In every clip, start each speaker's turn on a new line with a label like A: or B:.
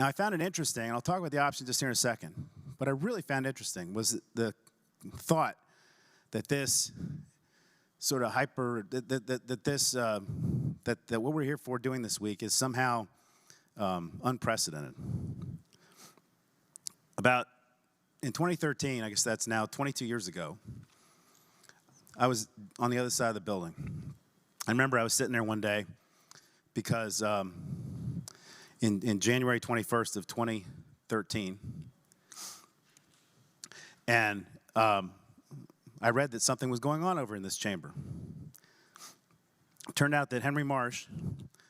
A: Now, I found it interesting, and I'll talk about the option just here in a second, but I really found interesting was the thought that this sort of that what we're here for doing this week is somehow unprecedented. In 2013, I guess that's now 22 years ago, I was on the other side of the building. I remember I was sitting there one day because in January 21st of 2013, and I read that something was going on over in this chamber. It turned out that Henry Marsh,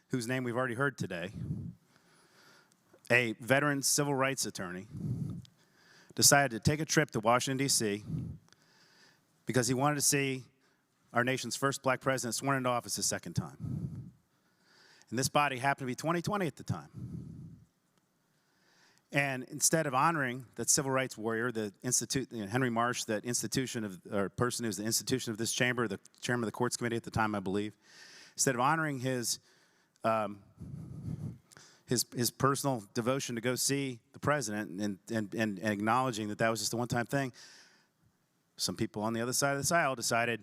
A: whose name we've already heard today, a veteran civil rights attorney, decided to take a trip to Washington, D.C. because he wanted to see our nation's first black president sworn into office a second time. And this body happened to be 2020 at the time. And instead of honoring that civil rights warrior, Henry Marsh, that person who's the institution of this chamber, the chairman of the courts committee at the time, I believe, instead of honoring his personal devotion to go see the president and acknowledging that was just a one-time thing, some people on the other side of this aisle decided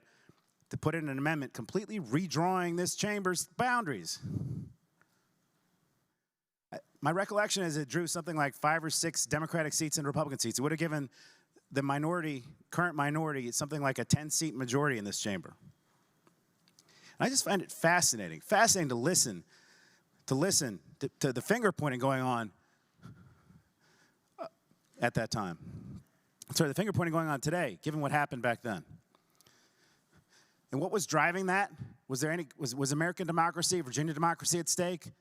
A: to put in an amendment completely redrawing this chamber's boundaries. My recollection is it drew something like 5 or 6 Democratic seats and Republican seats. It would have given the current minority, something like a 10-seat majority in this chamber. And I just find it fascinating to listen to the finger pointing going on at that time. Sorry, the finger pointing going on today, given what happened back then. And what was driving that? Was American democracy, Virginia democracy at stake?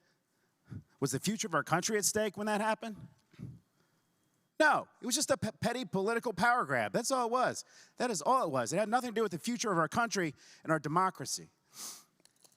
A: Was the future of our country at stake when that happened? No, it was just a petty political power grab. That's all it was. That is all it was. It had nothing to do with the future of our country and our democracy.